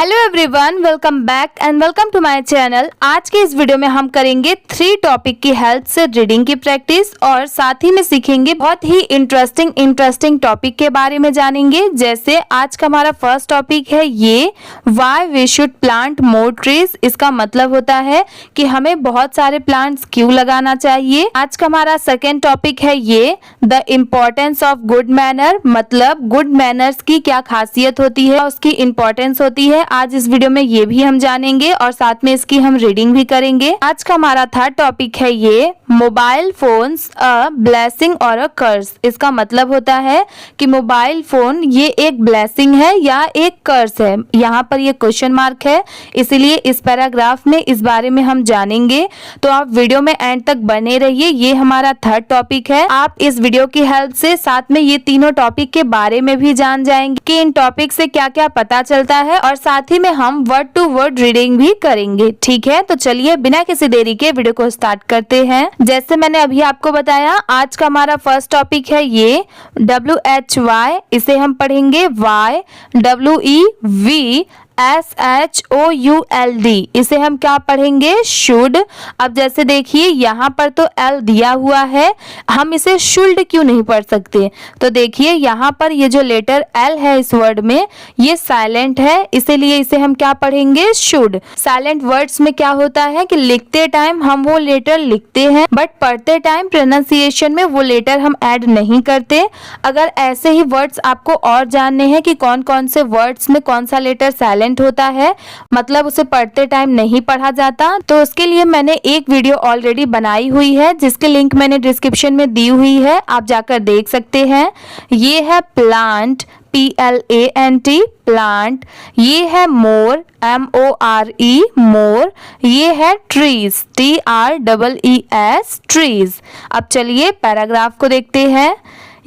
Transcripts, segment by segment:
Hello everyone, welcome back and welcome to my channel. आज के इस वीडियो में हम करेंगे 3 टॉपिक की हेल्प से रीडिंग की प्रैक्टिस और साथ ही में सीखेंगे बहुत ही इंटरेस्टिंग टॉपिक के बारे में जानेंगे। जैसे आज का हमारा फर्स्ट टॉपिक है ये why we should plant more trees. इसका मतलब होता है कि हमें बहुत सारे प्लांट्स क्यों लगाना चाहिए। आज का हमारा सेकेंड टॉपिक है ये the importance of good manner, मतलब गुड मैनर्स की क्या खासियत होती है, उसकी इम्पोर्टेंस होती है। आज इस वीडियो में ये भी हम जानेंगे और साथ में इसकी हम रीडिंग भी करेंगे। आज का हमारा थर्ड टॉपिक है ये मोबाइल फोन्स अ ब्लेसिंग और अ कर्स। इसका मतलब होता है कि मोबाइल फोन ये एक ब्लेसिंग है या एक कर्स है। यहाँ पर ये क्वेश्चन मार्क है, इसीलिए इस पैराग्राफ में इस बारे में हम जानेंगे। तो आप वीडियो में एंड तक बने रहिए। ये हमारा थर्ड टॉपिक है। आप इस वीडियो की हेल्प से साथ में ये तीनों टॉपिक के बारे में भी जान जाएंगे कि इन टॉपिक से क्या क्या पता चलता है और साथ ही में हम वर्ड टू वर्ड रीडिंग भी करेंगे। ठीक है, तो चलिए बिना किसी देरी के वीडियो को स्टार्ट करते हैं। जैसे मैंने अभी आपको बताया, आज का हमारा फर्स्ट टॉपिक है ये WHY। इसे हम पढ़ेंगे वाई, WEVSHOULD। इसे हम क्या पढ़ेंगे शुड। अब जैसे देखिए यहाँ पर तो L दिया हुआ है, हम इसे शुल्ड क्यों नहीं पढ़ सकते। तो देखिए यहाँ पर ये जो लेटर L है इस वर्ड में ये साइलेंट है, इसीलिए इसे हम क्या पढ़ेंगे शुड। साइलेंट वर्ड्स में क्या होता है कि लिखते टाइम हम वो लेटर लिखते हैं बट पढ़ते टाइम प्रोनाउंसिएशन में वो लेटर हम ऐड नहीं करते। अगर ऐसे ही वर्ड्स आपको और जानने हैं कि कौन कौन से वर्ड्स में कौन सा लेटर साइलेंट होता है, मतलब उसे पढ़ते टाइम नहीं पढ़ा जाता, तो उसके लिए मैंने एक वीडियो ऑलरेडी बनाई हुई है जिसके लिंक मैंने डिस्क्रिप्शन में दी हुई है, आप जाकर देख सकते हैं। ये है प्लांट PLANT प्लांट, ये है मोर MORE मोर, ये है ट्रीज TREES ट्रीज। अब चलिए पैराग्राफ को देखते हैं।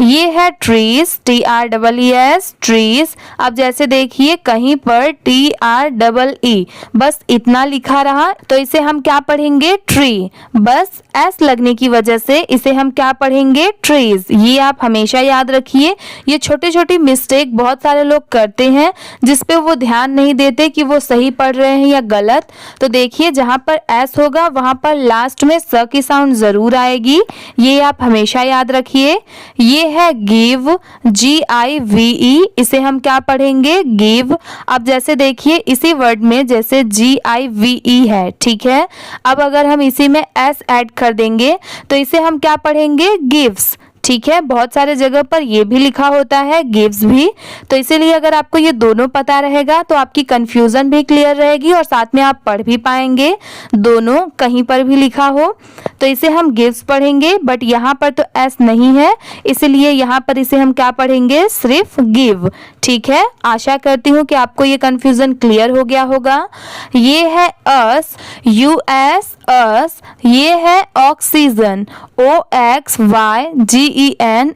ये है ट्रीज TREES ट्रीज। अब जैसे देखिए कहीं पर TREE बस इतना लिखा रहा, तो इसे हम क्या पढ़ेंगे ट्री। बस S लगने की वजह से इसे हम क्या पढ़ेंगे ट्रीज। ये आप हमेशा याद रखिए। ये छोटी छोटी मिस्टेक बहुत सारे लोग करते हैं जिसपे वो ध्यान नहीं देते कि वो सही पढ़ रहे हैं या गलत। तो देखिए जहाँ पर S होगा वहां पर लास्ट में स की साउंड जरूर आएगी, ये आप हमेशा याद रखिए। ये है गिव GIVE, इसे हम क्या पढ़ेंगे गिव। अब जैसे देखिए इसी वर्ड में जैसे GIVE है, ठीक है। अब अगर हम इसी में S ऐड कर देंगे तो इसे हम क्या पढ़ेंगे गिव्स, ठीक है। बहुत सारे जगह पर ये भी लिखा होता है गिव्स भी, तो इसीलिए अगर आपको ये दोनों पता रहेगा तो आपकी कंफ्यूजन भी क्लियर रहेगी और साथ में आप पढ़ भी पाएंगे। दोनों कहीं पर भी लिखा हो तो इसे हम गिव्स पढ़ेंगे, बट यहाँ पर तो एस नहीं है इसलिए यहाँ पर इसे हम क्या पढ़ेंगे सिर्फ गिव, ठीक है। आशा करती हूँ कि आपको ये कंफ्यूजन क्लियर हो गया होगा। ये है अस US अस, ये है ऑक्सीजन OXYGEN,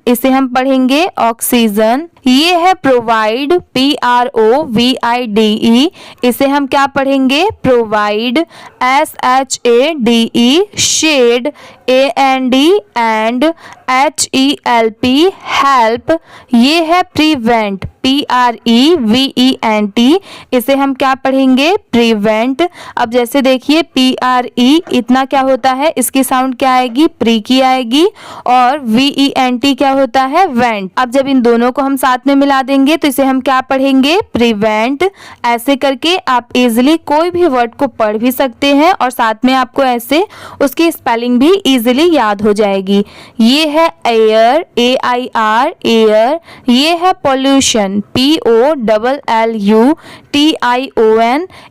इसे हम पढ़ेंगे ऑक्सीजन। ये है प्रोवाइड PROVIDE, इसे हम क्या पढ़ेंगे provide. SHADE shade AND and HELP help. ये है प्रिवेंट PREVENT, इसे हम क्या पढ़ेंगे प्रिवेंट। अब जैसे देखिए PRE इतना क्या होता है, इसकी साउंड क्या आएगी प्री की आएगी, और VENT क्या होता है वेंट। अब जब इन दोनों को हम साथ में मिला देंगे तो इसे हम क्या पढ़ेंगे प्रिवेंट। ऐसे करके आप इजिली कोई भी वर्ड को पढ़ भी सकते हैं और साथ में आपको ऐसे उसकी स्पेलिंग भी इजिली याद हो जाएगी। ये है एयर AIR एयर, ये है पॉल्यूशन POLLUTION,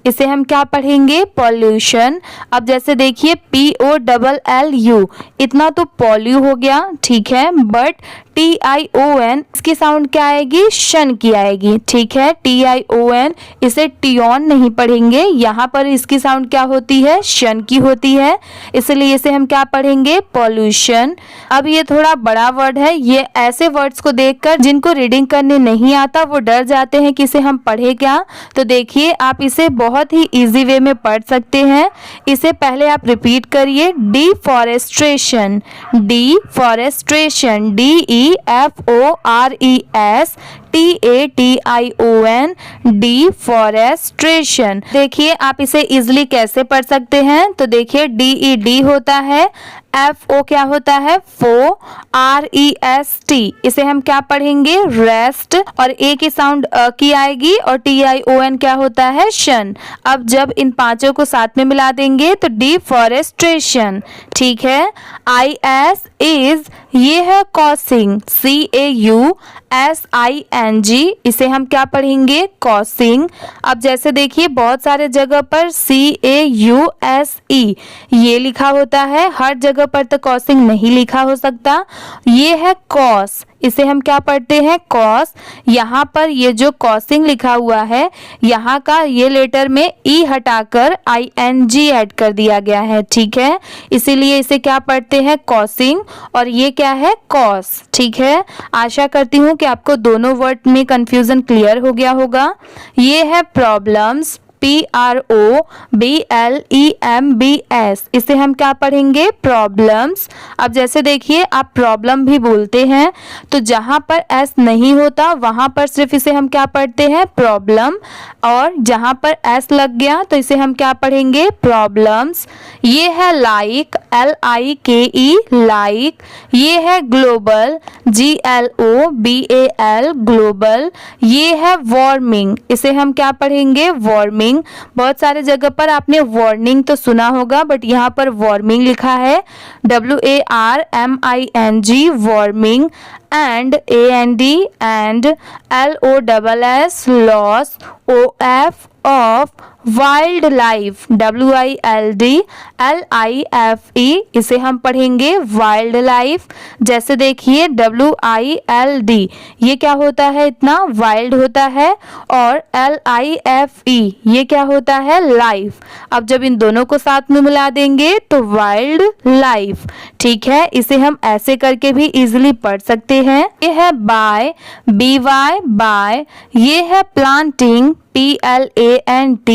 इसे हम क्या पढ़ेंगे पॉल्यूशन। अब जैसे देखिए POLLU इतना तो पॉल्यू हो गया, ठीक है, बट TION इसकी साउंड क्या आएगी शन की आएगी, ठीक है। TION इसे टियोन नहीं पढ़ेंगे, यहाँ पर इसकी साउंड क्या होती है शन की होती है, इसलिए इसे हम क्या पढ़ेंगे पॉल्यूशन। अब ये थोड़ा बड़ा वर्ड है, ये ऐसे वर्ड्स को देखकर जिनको रीडिंग करने नहीं आता वो डर जाते हैं कि इसे हम पढ़े क्या। तो देखिए आप इसे बहुत ही इजी वे में पढ़ सकते हैं। इसे पहले आप रिपीट करिए deforestation, deforestation DEFOREST TATION deforestation. देखिए आप इसे इजिली कैसे पढ़ सकते हैं, तो देखिए DED होता है, FO क्या होता है, फो, REST इसे हम क्या पढ़ेंगे, रेस्ट, और ए की साउंड की आएगी, और TION क्या होता है, शन। अब जब इन पांचों को साथ में मिला देंगे तो डिफॉरेस्ट्रेशन। ठीक है। IS इज, ये है कॉसिंग, CAUSING इसे हम क्या पढ़ेंगे, कॉसिंग। अब जैसे देखिए बहुत सारे जगह पर CAUSE ये लिखा होता है, हर जगह पर तो कॉसिंग नहीं लिखा हो सकता। ये है कॉस, इसे हम क्या पढ़ते हैं, कॉस। यहाँ पर ये जो कॉसिंग लिखा हुआ है, यहाँ का ये लेटर में ई हटाकर ING ऐड कर दिया गया है। ठीक है, इसीलिए इसे क्या पढ़ते हैं, कॉसिंग, और ये क्या है, कॉस। ठीक है, आशा करती हूँ कि आपको दोनों वर्ड में कंफ्यूजन क्लियर हो गया होगा। ये है प्रॉब्लम्स, PROBLEMBS इसे हम क्या पढ़ेंगे, प्रॉब्लम्स। अब जैसे देखिए आप प्रॉब्लम भी बोलते हैं, तो जहां पर S नहीं होता वहां पर सिर्फ इसे हम क्या पढ़ते हैं, प्रॉब्लम, और जहां पर S लग गया तो इसे हम क्या पढ़ेंगे, प्रॉब्लम्स। ये है लाइक, LIKE लाइक। ये है ग्लोबल, GLOBAL ग्लोबल। ये है वार्मिंग, इसे हम क्या पढ़ेंगे, वार्मिंग। बहुत सारे जगह पर आपने वार्निंग तो सुना होगा, बट यहाँ पर वार्मिंग लिखा है, WARMING warming. And AND and LOSS loss, OF of, wild life, WILDLIFE इसे हम पढ़ेंगे वाइल्ड लाइफ। जैसे देखिए WILD ये क्या होता है, इतना वाइल्ड होता है, और LIFE ये क्या होता है, लाइफ। अब जब इन दोनों को साथ में मिला देंगे तो वाइल्ड लाइफ। ठीक है, इसे हम ऐसे करके भी इजिली पढ़ सकते हैं। ये है बाय, BY बाय। ये है प्लांटिंग, PLANT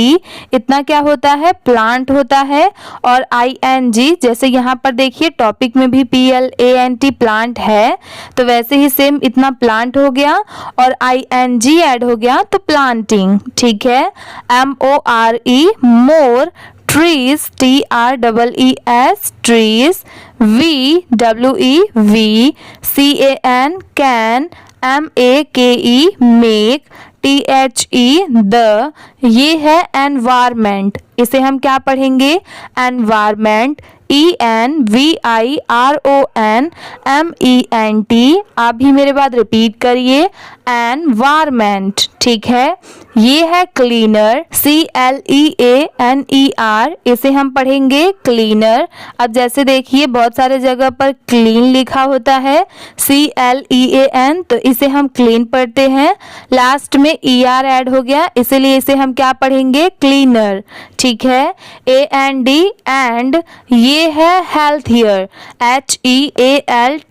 इतना क्या होता है, प्लांट होता है, और ING जैसे यहाँ पर देखिए टॉपिक में भी PLANT प्लांट है, तो वैसे ही सेम इतना प्लांट हो गया, और ING ऐड हो गया तो प्लांटिंग। ठीक है। MORE more, trees, TREES trees. VWE CAN can, MAKE make, THE the. ये है एनवायरमेंट, इसे हम क्या पढ़ेंगे, एनवायरमेंट। ENVIRONMENT आप भी मेरे बाद रिपीट करिए, एनवायरमेंट। ठीक है। ये है क्लीनर, CLEANER इसे हम पढ़ेंगे क्लीनर। अब जैसे देखिए बहुत सारे जगह पर क्लीन लिखा होता है, CLEAN, तो इसे हम क्लीन पढ़ते हैं। लास्ट में ER ऐड हो गया, इसीलिए इसे हम क्या पढ़ेंगे, क्लीनर। ठीक है। AND एंड, ये है हेल्थियर, HEALTHIER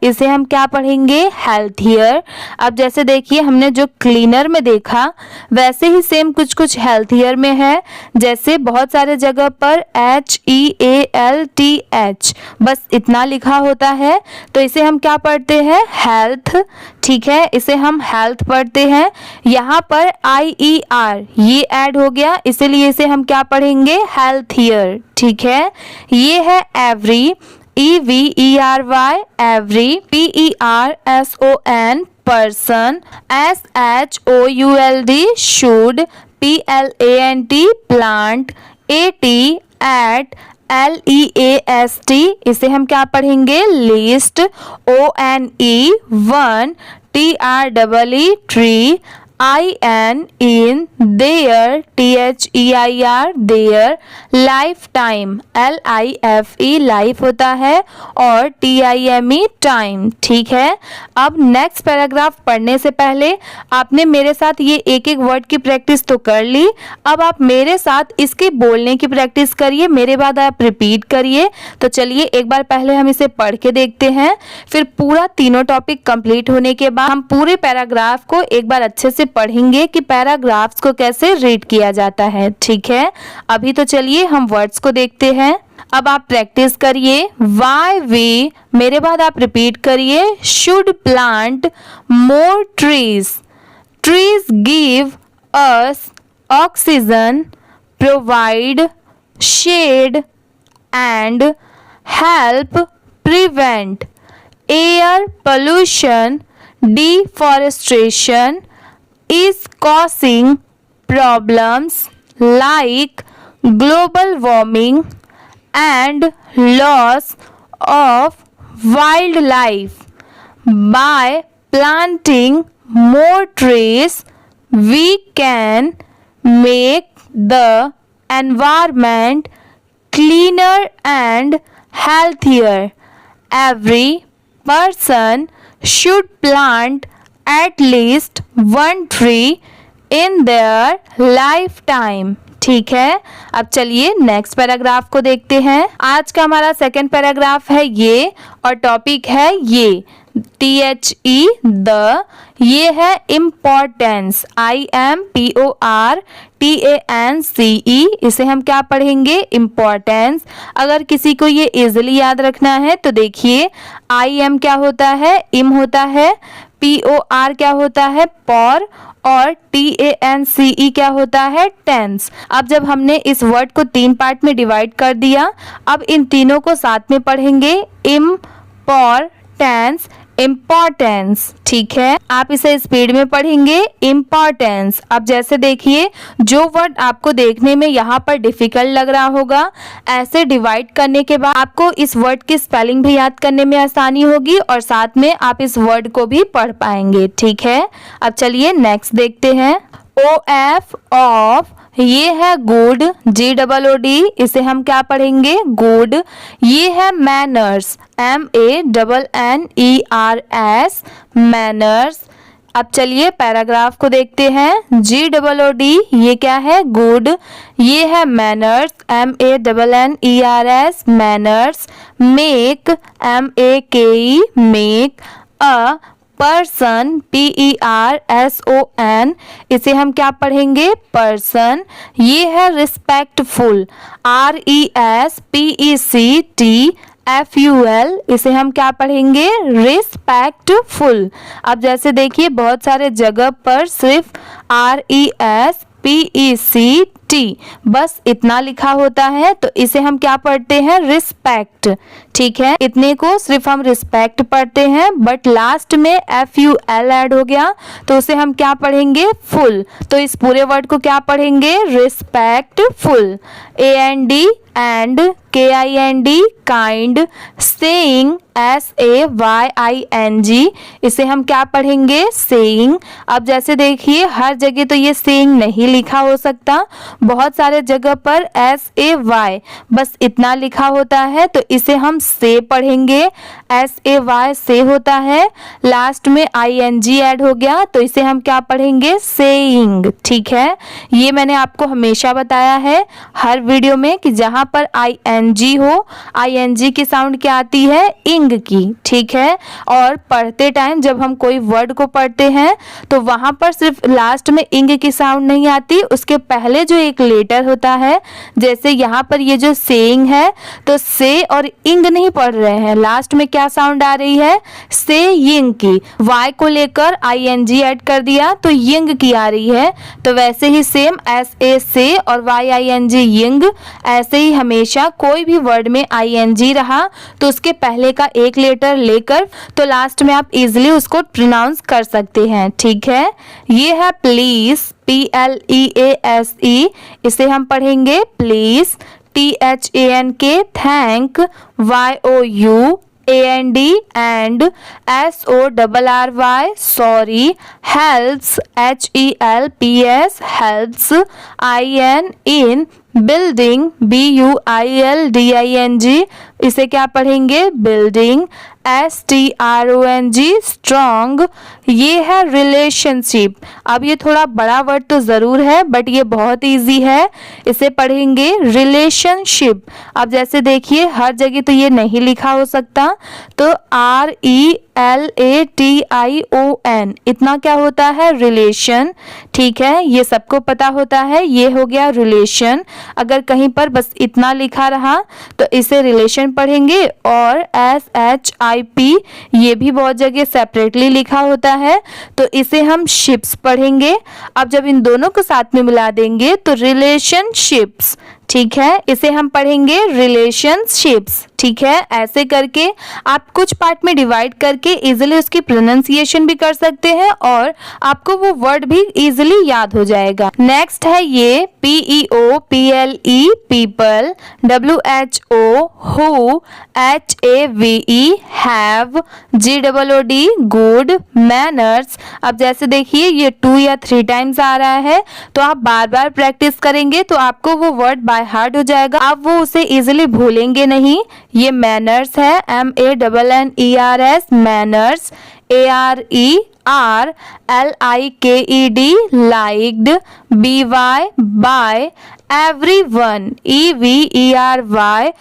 इसे हम क्या पढ़ेंगे, हेल्थियर। अब जैसे देखिए हमने जो क्लीनर में देखा, वैसे ही सेम कुछ कुछ हेल्थियर में है। जैसे बहुत सारे जगह पर HEALTH बस इतना लिखा होता है, तो इसे हम क्या पढ़ते हैं, हेल्थ। ठीक है, इसे हम हेल्थ पढ़ते हैं। यहाँ पर IER ये ऐड हो गया, इसीलिए इसे हम क्या पढ़ेंगे, हेल्थियर। ठीक है। ये है every, EVERY every. PERSON person, SHOULD should, PLANT plant, AT at, LEAST इसे हम क्या पढ़ेंगे, least. ONE one, TREE tree, IN in, their, THEIR their. Lifetime, LIFE life होता है, और TIME टाइम। ठीक है। अब नेक्स्ट पैराग्राफ पढ़ने से पहले आपने मेरे साथ ये एक एक वर्ड की प्रैक्टिस तो कर ली, अब आप मेरे साथ इसके बोलने की प्रैक्टिस करिए, मेरे बाद आप रिपीट करिए। तो चलिए एक बार पहले हम इसे पढ़ के देखते हैं, फिर पूरा तीनों टॉपिक कंप्लीट होने के बाद हम पूरे पैराग्राफ को एक बार अच्छे से पढ़ेंगे कि पैराग्राफ्स को कैसे रीड किया जाता है। ठीक है। अभी तो चलिए हम वर्ड्स को देखते हैं। अब आप प्रैक्टिस करिए। वाई वी, मेरे बाद आप रिपीट करिए। Should plant more trees. Trees give us oxygen, provide shade and help prevent air pollution. Deforestation is causing problems like global warming and loss of wildlife. By planting more trees, we can make the environment cleaner and healthier. Every person should plant at least one tree in their lifetime. ठीक है, अब चलिए next paragraph को देखते हैं। आज का हमारा सेकंड पैराग्राफ है ये, और टॉपिक है ये THE द, ये है इम्पोर्टेंस, IMPORTANCE। इसे हम क्या पढ़ेंगे? इम्पोर्टेंस। अगर किसी को ये इजीली याद रखना है तो देखिए, IM क्या होता है? इम होता है। POR क्या होता है? पॉर। और TANCE क्या होता है? टेंस। अब जब हमने इस वर्ड को 3 पार्ट में डिवाइड कर दिया, अब इन तीनों को साथ में पढ़ेंगे। Importance, importance. ठीक है, आप इसे स्पीड में पढ़ेंगे। इम्पोर्टेंस। अब जैसे देखिए, जो वर्ड आपको देखने में यहाँ पर डिफिकल्ट लग रहा होगा, ऐसे डिवाइड करने के बाद आपको इस वर्ड की स्पेलिंग भी याद करने में आसानी होगी और साथ में आप इस वर्ड को भी पढ़ पाएंगे। ठीक है, अब चलिए नेक्स्ट देखते हैं। OF ऑफ, ये है गुड, GOOD, इसे हम क्या पढ़ेंगे? गुड। ये है मैनर्स, MANNERS, मैनर्स। अब चलिए पैराग्राफ को देखते हैं। GOOD, ये क्या है? गुड। ये है manners, MANNERS, manners. Make, MAKE, make. A person, PERSON, इसे हम क्या पढ़ेंगे? पर्सन। ये है रिस्पेक्टफुल, RESPECTFUL, इसे हम क्या पढ़ेंगे? रिस्पेक्टफुल। अब जैसे देखिए, बहुत सारे जगह पर सिर्फ RESPECT बस इतना लिखा होता है, तो इसे हम क्या पढ़ते हैं? रिस्पेक्ट। ठीक है, इतने को सिर्फ हम रिस्पेक्ट पढ़ते हैं, बट लास्ट में FUL ऐड हो गया तो उसे हम क्या पढ़ेंगे? फुल। तो इस पूरे वर्ड को क्या पढ़ेंगे? Respectful. AND and KIND, kind. Saying, SAYING, इसे हम क्या पढ़ेंगे? सेइंग। अब जैसे देखिए, हर जगह तो ये सेइंग नहीं लिखा हो सकता, बहुत सारे जगह पर SAY बस इतना लिखा होता है, तो इसे हम से पढ़ेंगे। SAY से होता है, लास्ट में ING ऐड हो गया तो इसे हम क्या पढ़ेंगे? सेइंग। ठीक है, ये मैंने आपको हमेशा बताया है हर वीडियो में कि जहां पर ING हो, ING की साउंड क्या आती है? इंग की। ठीक है, और पढ़ते टाइम जब हम कोई वर्ड को पढ़ते हैं तो वहां पर सिर्फ लास्ट में इंग की साउंड नहीं आती, उसके पहले जो एक लेटर होता है, जैसे यहाँ पर ये जो सेइंग है, तो से और इंग नहीं पढ़ रहे हैं, लास्ट में क्या साउंड आ रही है? से यिंग की। वाई को लेकर ING ऐड कर दिया तो यिंग की आ रही है। तो वैसे ही सेम SA से और YING यिंग, ऐसे ही हमेशा कोई भी वर्ड में ING रहा तो उसके पहले का एक लेटर लेकर तो लास्ट में आप इजीली उसको प्रोनाउंस कर सकते हैं। ठीक है, ये है प्लीज, PLEASE, इसे हम पढ़ेंगे please. THANK, thank. YOU AND and SORRY, sorry. Helps, HELPS, helps. IN building, BUILDING, इसे क्या पढ़ेंगे? बिल्डिंग। STRONG, strong. ये है रिलेशनशिप। अब ये थोड़ा बड़ा वर्ड तो ज़रूर है बट ये बहुत इजी है, इसे पढ़ेंगे रिलेशनशिप। अब जैसे देखिए हर जगह तो ये नहीं लिखा हो सकता, तो RELATION इतना क्या होता है, रिलेशन। ठीक है, ये सबको पता होता है, ये हो गया रिलेशन। अगर कहीं पर बस इतना लिखा रहा तो इसे रिलेशन पढ़ेंगे, और SHIP ये भी बहुत जगह सेपरेटली लिखा होता है तो इसे हम शिप्स पढ़ेंगे। अब जब इन दोनों को साथ में मिला देंगे तो रिलेशनशिप्स। ठीक है, इसे हम पढ़ेंगे रिलेशनशिप्स। ठीक है, ऐसे करके आप कुछ पार्ट में डिवाइड करके इजीली उसकी प्रोनाउंसिएशन भी कर सकते हैं और आपको वो वर्ड भी इजीली याद हो जाएगा। नेक्स्ट है ये PEOPLE people, WHO who, HAVE have, GOOD good, manners. अब जैसे देखिए ये 2 या 3 टाइम्स आ रहा है तो आप बार बार प्रैक्टिस करेंगे तो आपको वो वर्ड बाय हार्ट हो जाएगा, आप वो उसे इजीली भूलेंगे नहीं। ये मैनर्स है, MANNERS manners, ARERLIKED liked, BY by, everyone EVERYONE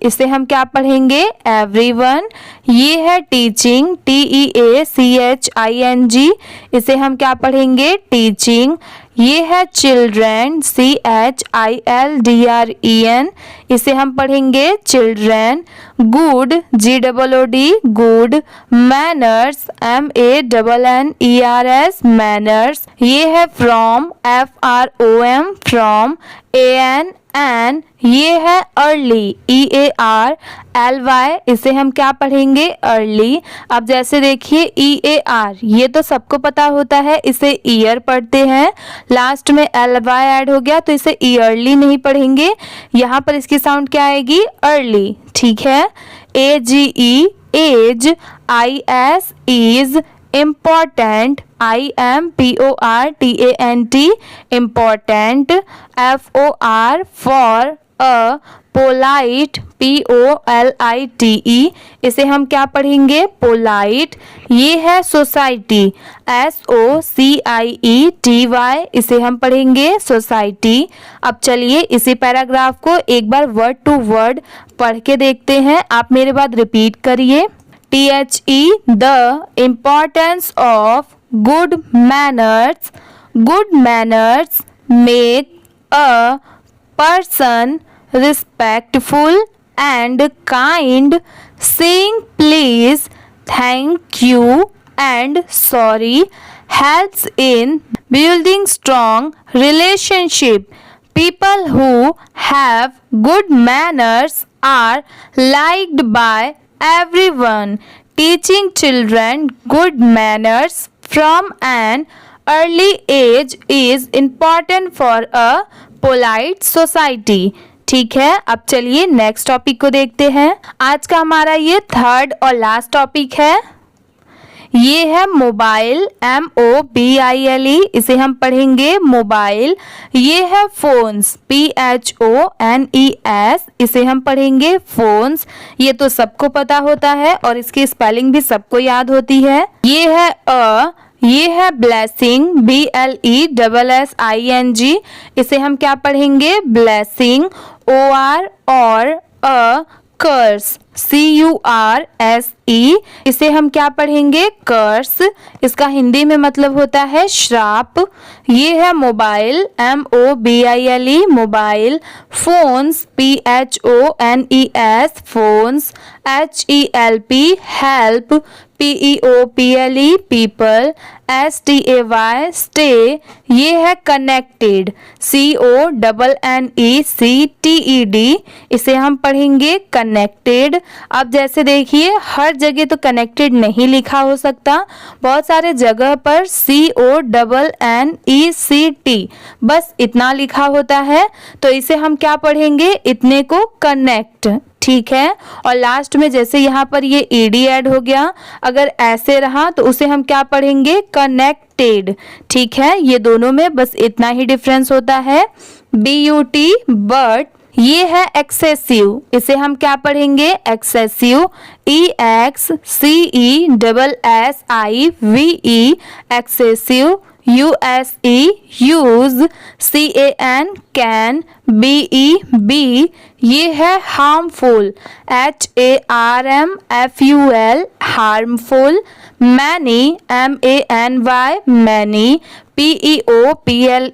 इसे हम क्या पढ़ेंगे, एवरीवन। ये है टीचिंग, TEACHING इसे हम क्या पढ़ेंगे, टीचिंग। ये है चिल्ड्रेन, CHILDREN इसे हम पढ़ेंगे children. Good, GOOD good, manners, MANNERS manners. ये है फ्रॉम, FROM फ्रॉम, ANN। ये है अर्ली, EARLY इसे हम क्या पढ़ेंगे, अर्ली। अब जैसे देखिए EAR ये तो सबको पता होता है, इसे ईयर पढ़ते हैं, लास्ट में LY ऐड हो गया तो इसे ईयरली नहीं पढ़ेंगे, यहाँ पर इसकी साउंड क्या आएगी, अर्ली। ठीक है, AGE age, IS is, important, IMPORTANT important, FOR for a, polite, POLITE इसे हम क्या पढ़ेंगे, पोलाइट। ये है सोसाइटी, SOCIETY इसे हम पढ़ेंगे सोसाइटी। अब चलिए इसी पैराग्राफ को एक बार वर्ड टू वर्ड पढ़ के देखते हैं, आप मेरे बाद रिपीट करिए। THE the importance of good manners. Good manners make a person respectful and kind. Saying please, thank you and sorry helps in building strong relationship. People who have good manners are liked by everyone. Teaching children good manners from an early age is important for a polite society. ठीक है, अब चलिए next topic को देखते हैं। आज का हमारा ये थर्ड और लास्ट टॉपिक है, ये है मोबाइल, MOBILE इसे हम पढ़ेंगे मोबाइल। ये है फोन्स, PHONES इसे हम पढ़ेंगे फोन्स। ये तो सबको पता होता है और इसकी स्पेलिंग भी सबको याद होती है। ये है ये है ब्लेसिंग, BLESSING इसे हम क्या पढ़ेंगे, ब्लेसिंग। OR और कर्स, CURSE इसे हम क्या पढ़ेंगे, कर्स। इसका हिंदी में मतलब होता है श्राप। ये है mobile, MOBILE mobile. Phones, PHONES phones. HELP help, PEOPLE people. STAY stay. ये है कनेक्टेड, CONNECTED इसे हम पढ़ेंगे कनेक्टेड। अब जैसे देखिए हर जगह तो कनेक्टेड नहीं लिखा हो सकता, बहुत सारे जगह पर CONNECT बस इतना लिखा होता है तो इसे हम क्या पढ़ेंगे, इतने को कनेक्ट। ठीक है, और लास्ट में जैसे यहाँ पर ये ED ऐड हो गया, अगर ऐसे रहा तो उसे हम क्या पढ़ेंगे, कनेक्टेड। ठीक है, ये दोनों में बस इतना ही डिफरेंस होता है। BUT बट ये है एक्सेसिव, इसे हम क्या पढ़ेंगे? Excessive, EXCESSIVE, excessive, USE use, CAN BEB, ये है harmful, HARMFUL harmful, many MANY many, PEOPLE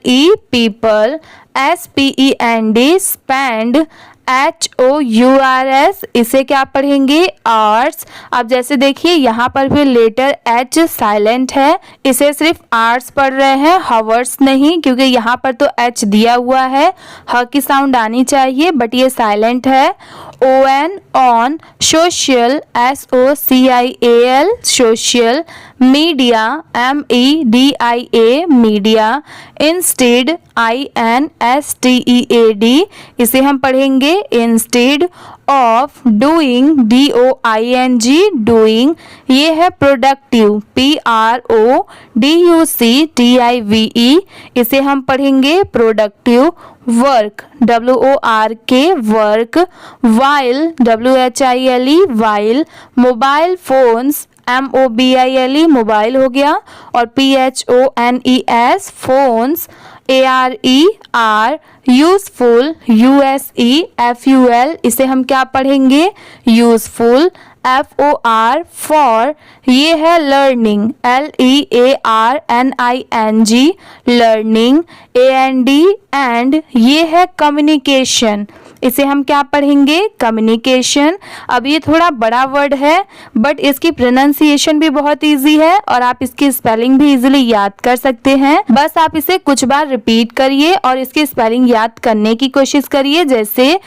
people, SPEND spend, HOURS इसे क्या पढ़ेंगे? आर्ट्स। अब जैसे देखिए यहाँ पर भी लेटर H साइलेंट है, इसे सिर्फ आर्ट्स पढ़ रहे हैं, हवर्स नहीं, क्योंकि यहाँ पर तो H दिया हुआ है, ह की साउंड आनी चाहिए बट ये साइलेंट है। ON on, social SOCIAL social, media MEDIA media, instead INSTEAD इसे हम पढ़ेंगे instead of, doing DOING doing, ये है प्रोडक्टिव PRODUCTIVE इसे हम पढ़ेंगे productive, work WORK work, while WHILE while, mobile phones MOBILE mobile हो गया, और PHONES phones, ARER useful, USEFUL इसे हम क्या पढ़ेंगे? यूजफुल, FOR फॉर, ये है learning LEARNING learning, AND and, ये है कम्युनिकेशन, इसे हम क्या पढ़ेंगे? कम्युनिकेशन। अब ये थोड़ा बड़ा वर्ड है बट इसकी प्रोनाउंसिएशन भी बहुत इजी है और आप इसकी स्पेलिंग भी इजीली याद कर सकते हैं। बस आप इसे कुछ बार रिपीट करिए और इसकी स्पेलिंग याद करने की कोशिश करिए, जैसे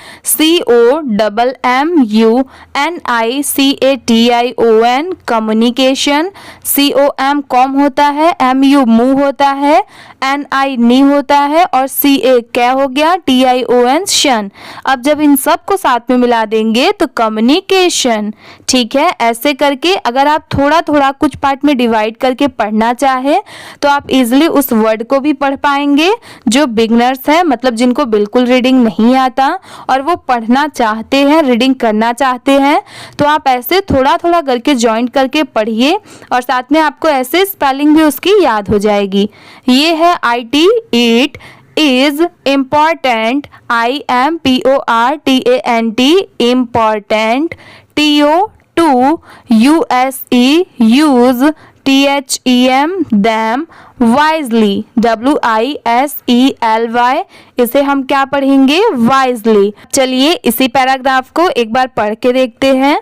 COMMUNICATION कम्युनिकेशन, COM कॉम होता है, MU मुंह होता है, NI नी होता है और CA क्या हो गया? TION शन। अब जब इन सब को साथ में मिला देंगे तो कम्युनिकेशन। ठीक है, ऐसे करके अगर आप थोड़ा थोड़ा कुछ पार्ट में डिवाइड करके पढ़ना चाहे तो आप इजीली उस वर्ड को भी पढ़ पाएंगे। जो बिगनर्स हैं, मतलब जिनको बिल्कुल रीडिंग नहीं आता और वो पढ़ना चाहते हैं, रीडिंग करना चाहते हैं, तो आप ऐसे थोड़ा थोड़ा करके ज्वाइंट करके पढ़िए और साथ में आपको ऐसे स्पेलिंग भी उसकी याद हो जाएगी। ये है IT eat, is important IMPORTANT important, TO to, USE use, THEM them, wisely WISELY इसे हम क्या पढ़ेंगे? wisely। चलिए इसी पैराग्राफ को एक बार पढ़ के देखते हैं।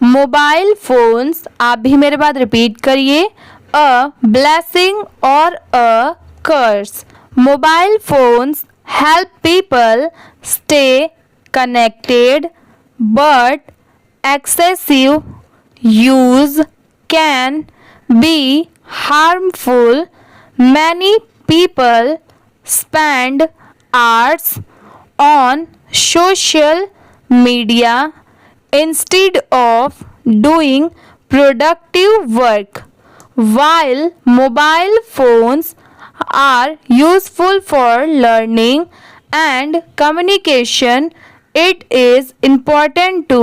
मोबाइल फोन्स, आप भी मेरे बाद रिपीट करिए, a blessing or a curse. Mobile phones help people stay connected, but excessive use can be harmful. Many people spend hours on social media instead of doing productive work. While mobile phones are useful for learning and communication, it is important to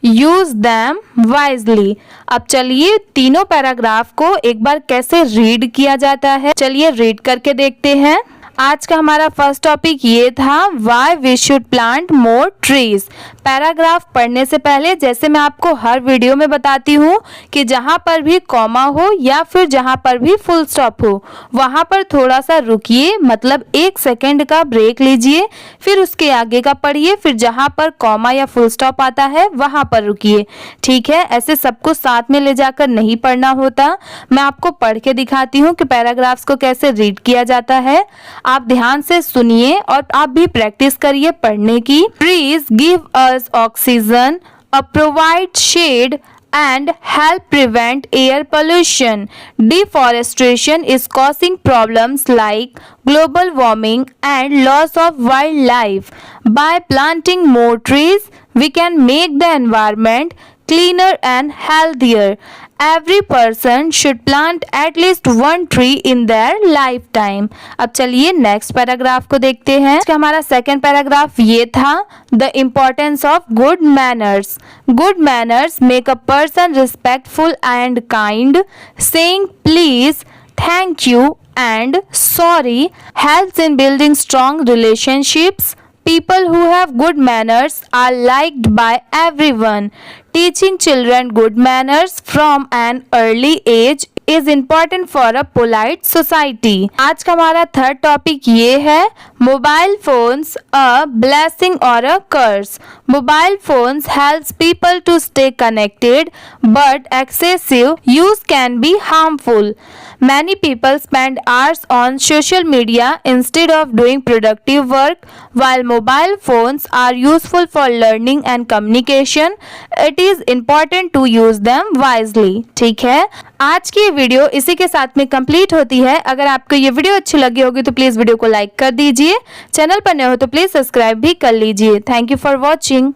use them wisely. अब चलिए तीनों paragraph को एक बार कैसे read किया जाता है, चलिए रीड करके देखते हैं। आज का हमारा फर्स्ट टॉपिक ये था, why we should plant more trees. Paragraph पढ़ने से पहले जैसे मैं आपको हर वीडियो में बताती हूँ कि जहाँ पर भी कॉमा हो या फिर जहाँ पर भी फुल स्टॉप हो वहाँ पर थोड़ा सा रुकिए, मतलब 1 सेकेंड का ब्रेक लीजिए, फिर उसके आगे का पढ़िए, फिर जहाँ पर कॉमा या फुल स्टॉप आता है वहाँ पर रुकिए। ठीक है, ऐसे सबको साथ में ले जाकर नहीं पढ़ना होता। मैं आपको पढ़ के दिखाती हूँ कि पैराग्राफ्स को कैसे रीड किया जाता है। आप ध्यान से सुनिए और आप भी प्रैक्टिस करिए पढ़ने की। Trees give us oxygen, provide shade and help prevent air pollution. Deforestation is causing problems like global warming and loss of wildlife. By planting more trees, we can make the environment cleaner and healthier. Every person should plant at least one tree in their lifetime. अब चलिए next paragraph को देखते हैं। हमारा second paragraph ये था, the importance of good manners. Good manners make a person respectful and kind. Saying please, thank you and sorry helps in building strong relationships. People who have good manners are liked by everyone. Teaching children good manners from an early age is important for a polite society. आज का हमारा third topic ये है, mobile phones a blessing और a curse. Mobile phones helps people to stay connected but excessive use can be harmful. Many people spend hours on social media instead of doing productive work. While mobile phones are useful for learning and communication, it is important to use them wisely. ठीक है, आज की video इसी के साथ में complete होती है. अगर आपको ये वीडियो अच्छी लगी होगी तो प्लीज़ वीडियो को लाइक कर दीजिए. चैनल पर नए हो तो प्लीज़ सब्सक्राइब भी कर लीजिए. Thank you for watching.